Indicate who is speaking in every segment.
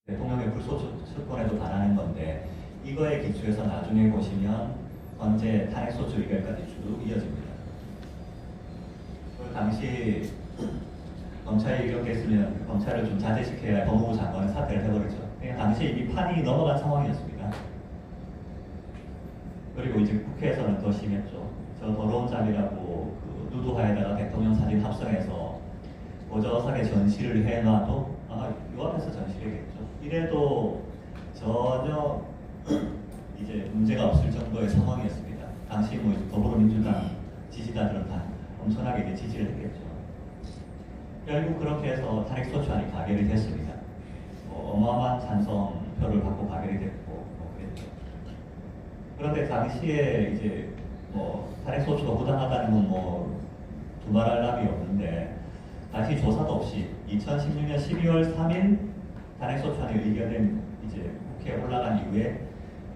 Speaker 1: 대통령의 불소추권에도 반하는 건데 이거에 기초해서 나중에 보시면 헌재 탄핵소추 의결까지 쭉 이어집니다. 그 당시 검찰이 이렇게 했으면 검찰을 좀 자제시켜야 법무부 장관은 사퇴를 해버리죠. 그냥 당시 이미 판이 넘어간 상황이었습니다. 그리고 이제 국회에서는 더 심했죠. 저 더러운 잠이라고 그 누드화에다가 대통령 사진 합성해서 보저하게 전시를 해놔도 아마 요 앞에서 전시되겠죠. 이래도 전혀 이제 문제가 없을 정도의 상황이었습니다. 당시 뭐 더불어민주당 지지자들은 다 엄청나게 이제 지지를 했겠죠. 결국 그렇게 해서 탄핵소추안이 가결이 됐습니다. 어마어마한 찬성표를 받고 가결이 됐고 그랬죠. 그런데 당시에 이제 탄핵소추가 부당하다는 건 두말할 나위 없는데 다시 조사도 없이 2016년 12월 3일 탄핵소추안이 의결된 이제 국회에 올라간 이후에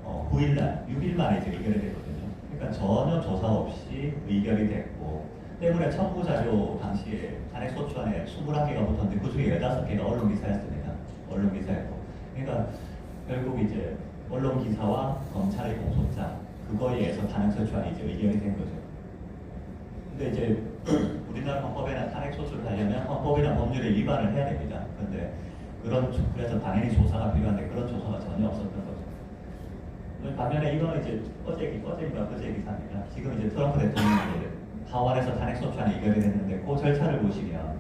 Speaker 1: 9일날, 6일 만에 이제 의결이 됐거든요. 그러니까 전혀 조사 없이 의결이 됐고 때문에 첨부 자료 당시에 탄핵소추안에 21개가 붙었는데 그 중에 15개가 언론기사였습니다. 언론기사였고. 그러니까 결국 이제 언론기사와 검찰의 공소장 그거에 의해서 탄핵소추안이 이제 의결이 된 거죠. 근데 이제 우리나라 헌법에는 탄핵소추를 하려면 헌법이나 법률에 위반을 해야 됩니다. 그런데 그래서 당연히 조사가 필요한데 그런 조사가 전혀 없었던 거죠. 반면에 이거는 이제 어제인가 그제 기사입니다. 지금 이제 트럼프 대통령이 하원에서 탄핵소추안이 의결이 됐는데 그 절차를 보시면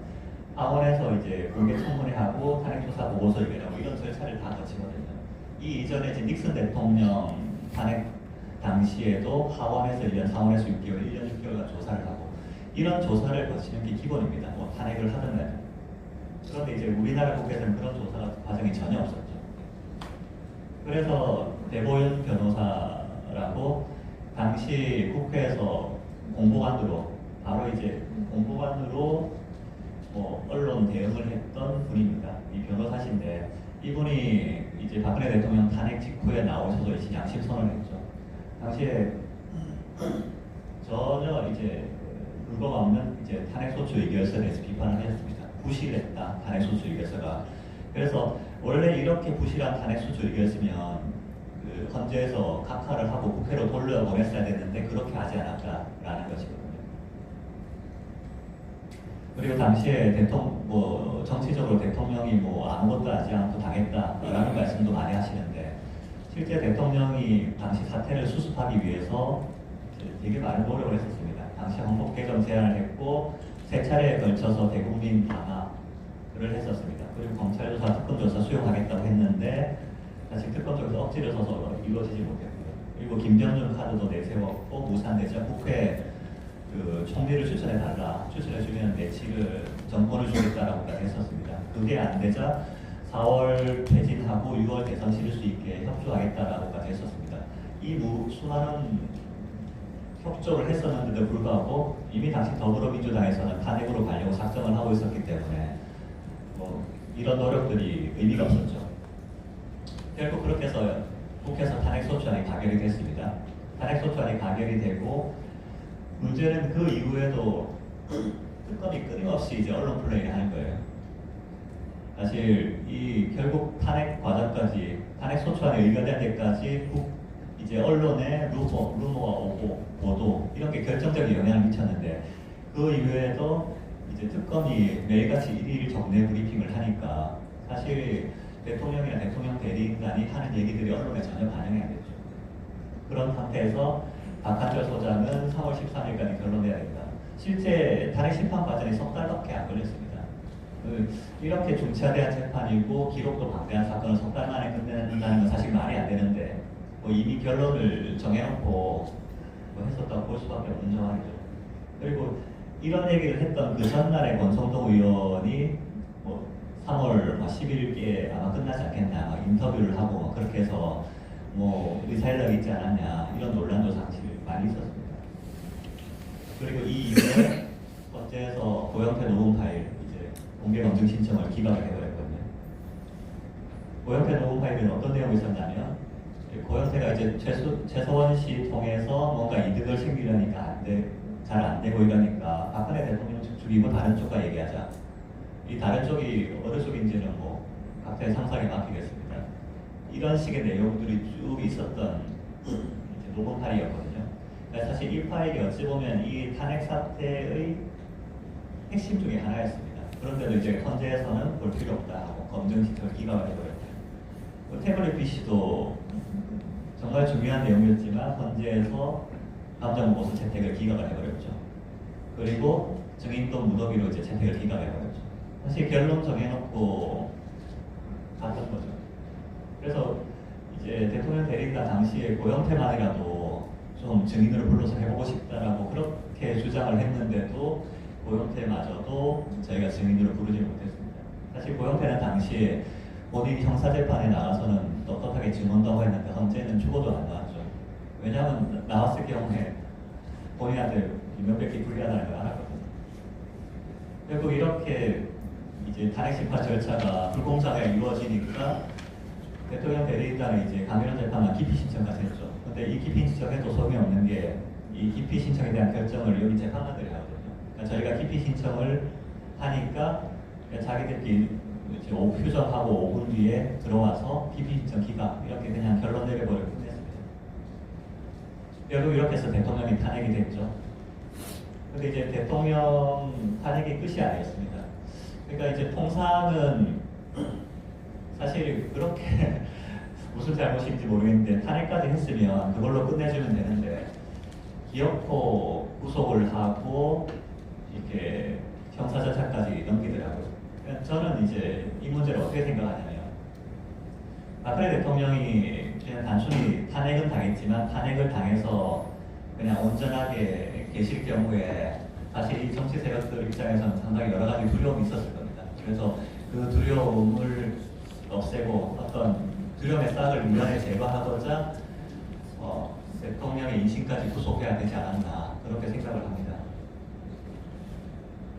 Speaker 1: 하원에서 이제 공개 청문회하고 탄핵조사 보고서 의결하고 이런 절차를 다 거치거든요. 이 이전에 이제 닉슨 대통령 탄핵 당시에도 하원에서 1년, 상원에서 6개월, 1년 6개월간 조사를 하고 이런 조사를 거치는 게 기본입니다. 탄핵을 하든 말. 그런데 이제 우리나라 국회에서는 그런 조사 과정이 전혀 없었죠. 그래서 대보윤 변호사라고 당시 국회에서 공보관으로 바로 이제 공보관으로 언론 대응을 했던 분입니다. 이 변호사신데 이분이 이제 박근혜 대통령 탄핵 직후에 나오셔서 이제 양심 선언했죠. 당시에 전혀 이제 근거가 없는 이제 탄핵소추 의결서에 대해서 비판을 하셨습니다. 부실했다 탄핵소추 의결서가. 그래서 원래 이렇게 부실한 탄핵소추 의결서면 그 헌재에서 각하를 하고 국회로 돌려보냈어야 됐는데 그렇게 하지 않았다라는 것이거든요. 그리고 당시에 정치적으로 대통령이 아무것도 하지 않고 당했다라는 말씀도 많이 하시는데 실제 대통령이 당시 사태를 수습하기 위해서 되게 많은 노력을 했었습니다. 당시 헌법 개정 제안을 했고 3차례에 걸쳐서 대국민 담화를 했었습니다. 그리고 검찰조사, 특검조사 수용하겠다고 했는데 사실 특검조사 억지로 서서 이루어지지 못했고요. 그리고 김정준 카드도 내세웠고 무산되자 국회 그 총리를 추천해주면 내치를 정권을 주겠다라고까지 했었습니다. 그게 안 되자 4월 퇴진하고 6월 대선 치를 수 있게 협조하겠다라고까지 했었습니다. 이 수많은 협조를 했었는데도 불구하고 이미 당시 더불어민주당에서는 탄핵으로 가려고 작정을 하고 있었기 때문에 이런 노력들이 의미가 없었죠. 결국 그렇게 해서 국회에서 탄핵소추안이 가결이 됐습니다. 탄핵소추안이 가결이 되고 문제는 그 이후에도 특검이 끊임없이 이제 언론 플레이를 하는 거예요. 사실 결국 탄핵 과정까지 탄핵소추안이 의결된 데까지 이제 언론에 루머가 오고 보도 이런 게 결정적인 영향을 미쳤는데 그 이후에도 이제 특검이 매일같이 일일 정례 브리핑을 하니까 사실 대통령이나 대통령 대리인단이 하는 얘기들이 언론에 전혀 반영이 안 됐죠. 그런 상태에서 박한철 소장은 3월 13일까지 결론내야 된다. 실제 탄핵 심판 과정이 석 달밖에 안 걸렸습니다. 이렇게 중차대한 재판이고 기록도 방대한 사건을 석 달 만에 끝낸다는 건 사실 말이 안 되는데 이미 결론을 정해놓고 했었다고 볼 수밖에 없는 상황이죠. 그리고 이런 얘기를 했던 그 전날에 권성동 의원이 3월 11일께 아마 끝나지 않겠나 인터뷰를 하고 그렇게 해서 의사일락이 있지 않았냐 이런 논란도 사실 많이 있었습니다. 그리고 이 이후에 헌재에서 고영태 녹음 파일 이제 공개 검증 신청을 기각을 해버렸거든요. 고영태 녹음 파일은 어떤 내용이 있었냐면 고영태가 이제 최서원 씨 통해서 뭔가 이득을 챙기려니까 잘 안 되고 이러니까 박근혜 대통령 측 죽이고 다른 쪽과 얘기하자. 이 다른 쪽이 어느 쪽인지는 각자의 상상에 맡기겠습니다. 이런 식의 내용들이 쭉 있었던 이제 녹음 파일이었거든요. 그러니까 사실 이 파일이 어찌 보면 이 탄핵 사태의 핵심 중에 하나였습니다. 그런데도 이제 헌재에서는 볼 필요 없다 하고 검증 시설을 기각을 해버렸다. 태블릿 PC도 정말 중요한 내용이었지만 헌재에서 감정보수 채택을 기각을 해버렸죠. 그리고 증인도 무더기로 이제 채택을 기각해버렸죠. 사실 결론 정해놓고 갔던 거죠. 그래서 이제 대통령 대리인단 당시에 고영태만이라도 좀 증인으로 불러서 해보고 싶다라고 그렇게 주장을 했는데도 고영태마저도 저희가 증인으로 부르지 못했습니다. 사실 고영태는 당시에 본인이 형사재판에 나가서는 떳떳하게 증언도 하고 했는데 헌재는 죽어도 안 나왔죠. 왜냐하면 나왔을 경우에 본인한테 명백히 불리하다는 걸 알았거든요. 결국 이렇게 이제 탄핵 심판 절차가 불공정하게 이루어지니까 대통령 대리인단이 이제 강일원 재판관 기피 신청까지 했죠. 근데 이 기피 신청해도 소용이 없는 게 이 기피 신청에 대한 결정을 여기 재판관들이 하거든요. 그러니까 저희가 기피 신청을 하니까 자기들끼리 이제 휴정하고 5분 뒤에 들어와서 기피 신청 기각 이렇게 그냥 결론 내려버리고 끝냈습니다. 결국 이렇게 해서 대통령이 탄핵이 됐죠. 근데 이제 대통령 탄핵이 끝이 아니었습니다. 그러니까 이제 통상은 사실 그렇게 무슨 잘못인지 모르겠는데 탄핵까지 했으면 그걸로 끝내주면 되는데 기어코 구속을 하고 이렇게 형사절차까지 넘기더라고요. 그러니까 저는 이제 이 문제를 어떻게 생각하냐면 박근혜 대통령이 그냥 단순히 탄핵은 당했지만 탄핵을 당해서 그냥 온전하게 계실 경우에 사실 이 정치 세력들 입장에서는 상당히 여러 가지 두려움이 있었을 겁니다. 그래서 그 두려움을 없애고 어떤 두려움의 싹을 미연에 제거하고자 대통령의 인신까지 구속해야 되지 않았나 그렇게 생각을 합니다.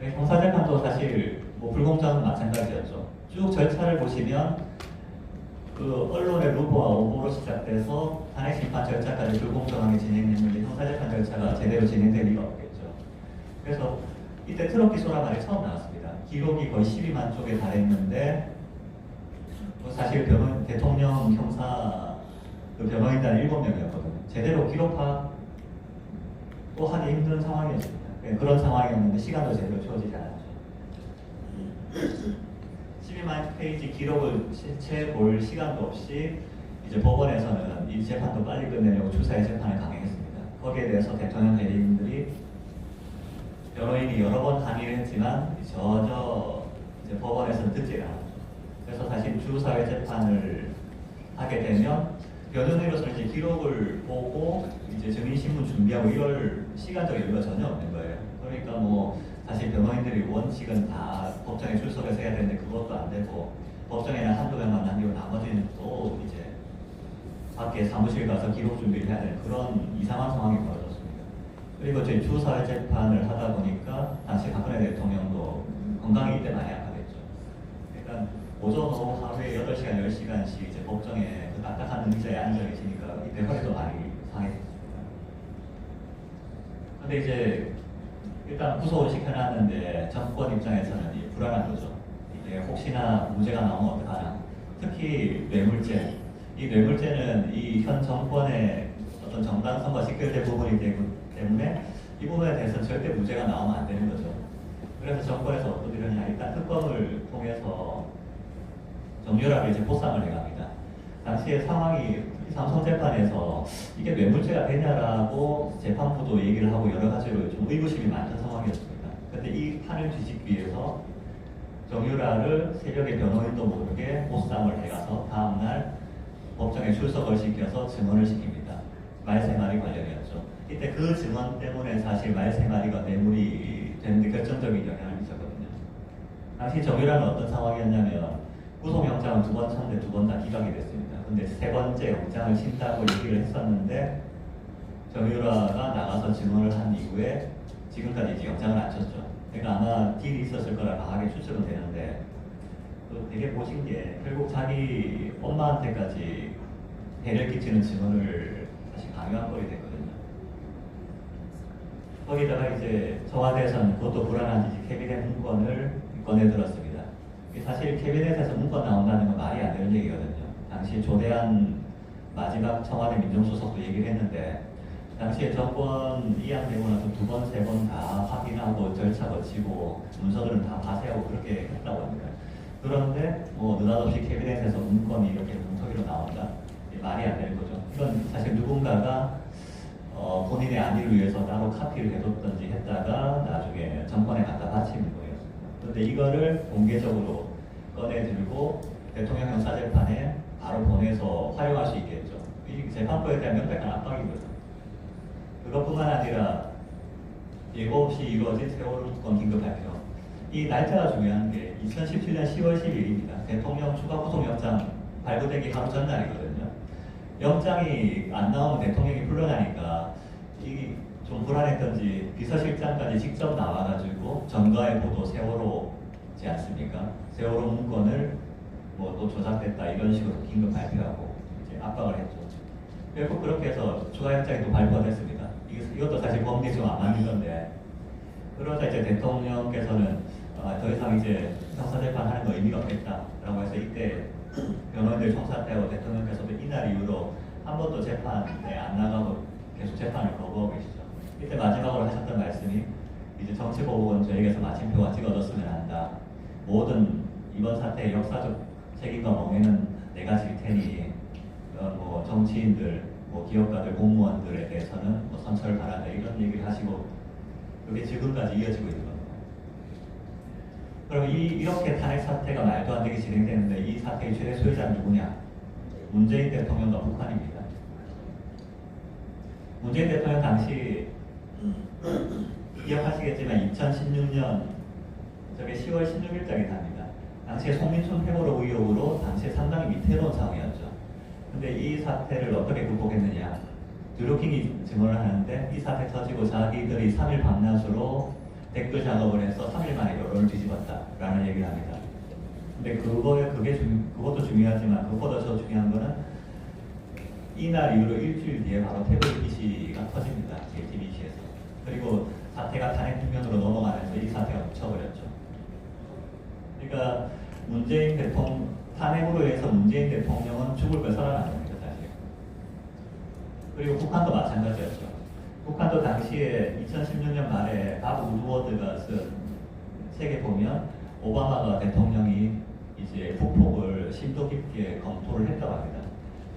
Speaker 1: 형사재판도 사실 뭐 불공정은 마찬가지였죠. 쭉 절차를 보시면 그 언론의 루보와 오보로 시작돼서 탄핵 심판 절차까지 불공정하게 진행했는데 형사재판 절차가 제대로 진행될 리가 없겠죠. 그래서 이때 트럭 기소란 말이 처음 나왔습니다. 기록이 거의 12만 쪽에 달했는데 사실 대통령 형사 그 변호인단 7명이었거든요. 제대로 기록하고 하기 힘든 상황이었습니다. 그런 상황이었는데 시간도 제대로 채워지지 않았죠. 12만 페이지 기록을 채 볼 시간도 없이 이제 법원에서는 이 재판도 빨리 끝내려고 추사의 재판을 강행했습니다. 거기에 대해서 대통령 대리인들이 변호인이 여러 번 항의를 했지만 저저 이제 법원에서는 듣지를 않았죠. 그래서 사실 주사회 재판을 하게 되면 변호인으로서는 이제 기록을 보고 이제 증인신문 준비하고 이럴 시간적 여유가 전혀 없는 거예요. 그러니까 뭐 사실 변호인들이 원칙은 다 법정에 출석해서 해야 되는데 그것도 안 되고 법정에는 한두 명만 남기고 나머지는 또 이제 밖에 사무실 가서 기록 준비를 해야 되는 그런 이상한 상황이 벌어졌습니다. 그리고 저희 주사회 재판을 하다 보니까 당시 박근혜 대통령도 건강이 이때 많이 악화됐죠. 그러니까 오전 오후 하루에 8시간, 10시간씩 이제 법정에 그 딱딱한 의자에 앉아 계시니까 이때 허리도 많이 상했습니다. 근데 이제 일단 구속을 시켜놨는데 정권 입장에서는 불안한 거죠. 이게 혹시나 문제가 나오면 어떡하나. 특히 뇌물죄. 이 뇌물죄는 이 현 정권의 어떤 정당성과 직결된 부분이 되기 때문에 이 부분에 대해서는 절대 무죄가 나오면 안 되는 거죠. 그래서 정권에서 어떤 일을 하냐. 일단 특검을 통해서 정유라를 이제 보상을 해갑니다. 당시에 상황이 삼성재판에서 이게 뇌물죄가 되냐라고 재판부도 얘기를 하고 여러 가지로 좀 의구심이 많던 상황이었습니다. 근데 이 판을 뒤집기 위해서 정유라를 새벽에 변호인도 모르게 보상을 해가서 다음날 법정에 출석을 시켜서 증언을 시킵니다. 말세마리 관련이었죠. 이때 그 증언 때문에 사실 말세마리가 뇌물이 되는데 결정적인 영향을 미쳤거든요. 당시 정유라는 어떤 상황이었냐면 구속영장은 2번 쳤는데 2번 다 기각이 됐습니다. 근데 3번째 영장을 친다고 얘기를 했었는데 정유라가 나가서 증언을 한 이후에 지금까지 이제 영장을 안 쳤죠. 그러니까 아마 딜이 있었을 거라 강하게 추측은 되는데 또 되게 보신 게 결국 자기 엄마한테까지 해를 끼치는 증언을 다시 강요한 꼴이 됐거든요. 거기다가 이제 청와대에서는 그것도 불안한지 캐비넷 문건을 꺼내들었습니다. 사실 캐비넷에서 문건 나온다는 건 말이 안 되는 얘기거든요. 당시 조대한 마지막 청와대 민정수석도 얘기를 했는데 당시에 정권 이양되고 나서 2번, 3번 다 확인하고 절차 거치고 문서들은 다 파쇄하고 그렇게 했다고 합니다. 그런데 뭐 느닷없이 캐비넷에서 문건이 이렇게 문턱으로 나온다? 말이 안 되는 거죠. 이건 사실 누군가가 본인의 안위를 위해서 따로 카피를 해뒀던지 했다가 나중에 정권에 갖다 바치는 거예요. 그런데 이거를 공개적으로 꺼내 들고 대통령 형사재판에 바로 보내서 활용할 수 있겠죠. 이 재판부에 대한 명백한 압박이거든요. 그것뿐만 아니라 예고 없이 이루어진 세월호 특검 긴급 발표. 이 날짜가 중요한 게 2017년 10월 12일입니다. 대통령 추가 구속영장 발부되기 하루 전날이거든요. 영장이 안 나오면 대통령이 물러나니까 이게 좀 불안했던지 비서실장까지 직접 나와가지고 전가의 보도 세월호지 않습니까? 세월호 문건을 뭐 또 조작됐다 이런 식으로 긴급 발표하고 이제 압박을 했죠. 결국 그렇게 해서 추가 영장이 또 발부가 됐습니다. 이것도 사실 법리에 좀 안 맞는 건데 그러자 이제 대통령께서는 더 이상 이제 형사재판 하는 거 의미가 없겠다라고 해서 이때 변호인들 총사퇴하고 대통령께서도 이날 이후로 한 번도 재판에 안 나가고 계속 재판을 거부하고 계시죠. 이때 마지막으로 하셨던 말씀이 이제 정치보복은 저에게서 마침표가 찍어졌으면 한다. 모든 이번 사태의 역사적 책임과 멍에는 내가 질 테니 뭐 정치인들, 뭐 기업가들, 공무원들에 대해서는 뭐 선처를 바란다 이런 얘기를 하시고 그게 지금까지 이어지고 있는 겁니다. 그럼 이렇게 탄핵 사태가 말도 안 되게 진행되는데 이 사태의 최대 소유자는 누구냐? 문재인 대통령과 북한입니다. 문재인 대통령 당시 기억하시겠지만 2016년 저게 10월 16일장에 답니다. 당시에 송민춘 회고록 의혹으로 당시에 상당히 위태로운 상황이었죠. 근데 이 사태를 어떻게 극복했느냐? 드루킹이 증언을 하는데 이 사태 터지고 자기들이 3일 밤낮으로 댓글 작업을 해서 3일 만에 여론을 뒤집었다라는 얘기를 합니다. 근데 그것도 중요하지만 그것보다 더 중요한 거는 이날 이후로 일주일 뒤에 바로 태블릿 PC가 터집니다. JTBC에서. 그리고 사태가 탄핵 국면으로 넘어가면서 이 사태가 묻혀버렸죠. 그러니까 문재인 대통령 탄핵으로 해서 문재인 대통령은 죽을 걸 살아난 겁니다, 사실. 그리고 북한도 마찬가지였죠. 북한도 당시에 2016년 말에 밥 우드워드가 쓴 책에 보면 오바마가 대통령이 이제 북폭을 심도 깊게 검토를 했다고 합니다.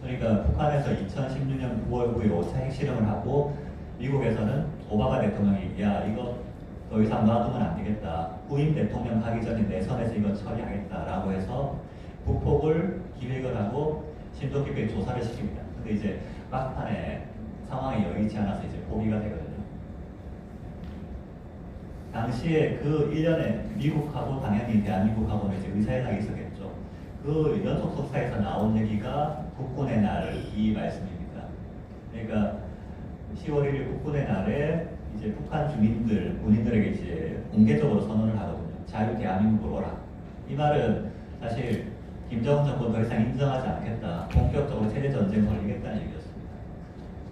Speaker 1: 그러니까 북한에서 2016년 9월 9일 5차 핵실험을 하고 미국에서는 오바마 대통령이 야 이거 더 이상 놔두면 안 되겠다. 후임 대통령 가기 전에 내선에서 이거 처리하겠다라고 해서 북폭을 기획을 하고 심도 깊게 조사를 시킵니다. 근데 이제 막판에 상황이 여의치 않아서 이제 포기가 되거든요. 당시에 그 1년에 미국하고 당연히 대한민국하고는 이제 의사회담이 있었겠죠. 그 연속 석사에서 나온 얘기가 국군의 날 이 말씀입니다. 그러니까 10월 1일 국군의 날에 이제 북한 주민들, 군인들에게 이제 공개적으로 선언을 하거든요. 자유 대한민국으로 오라. 이 말은 사실 김정은 정권 더 이상 인정하지 않겠다. 본격적으로 세계 전쟁 벌이겠다는 얘기였습니다.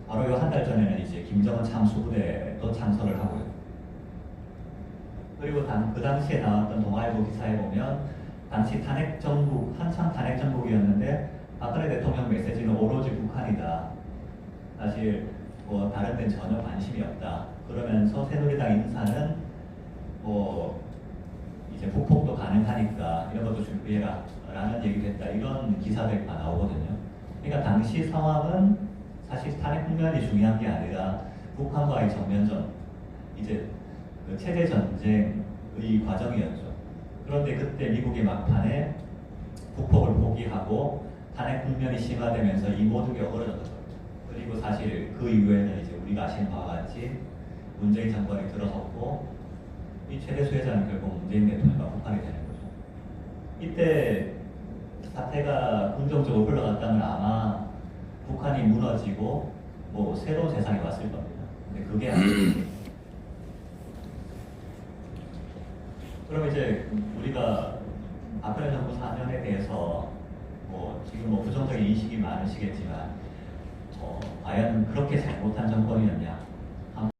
Speaker 1: 바로 요 한 달 전에는 이제 김정은 참수부대도 참석을 하고요. 그리고 그 당시에 나왔던 동아일보 기사에 보면 당시 탄핵 정국, 한참 탄핵 정국이었는데 박근혜 대통령 메시지는 오로지 북한이다. 사실 뭐 다른 데는 전혀 관심이 없다. 그러면서 새누리당 인사는 뭐 이제 북폭도 가능하니까 이런 것도 준비해라 라는 얘기를 했다. 이런 기사들이 다 나오거든요. 그러니까 당시 상황은 사실 탄핵 국면이 중요한 게 아니라 북한과의 정면전, 이제 그 체제 전쟁의 과정이었죠. 그런데 그때 미국이 막판에 북폭을 포기하고 탄핵 국면이 심화되면서 이 모든 게 어그러졌던 거죠. 그리고 사실 그 이후에는 이제 우리가 아시는 바와 같이 문재인 정권이 들어섰고 이 최대 수혜자는 결국 문재인 대통령과 북한이 되는 거죠. 이때 사태가 긍정적으로 흘러갔다면 아마 북한이 무너지고 뭐 새로운 세상이 왔을 겁니다. 근데 그게 아니에요. 그럼 이제 우리가 박근혜 정부 4년에 대해서 뭐 지금 뭐 부정적인 인식이 많으시겠지만 과연 그렇게 잘못한 정권이었냐?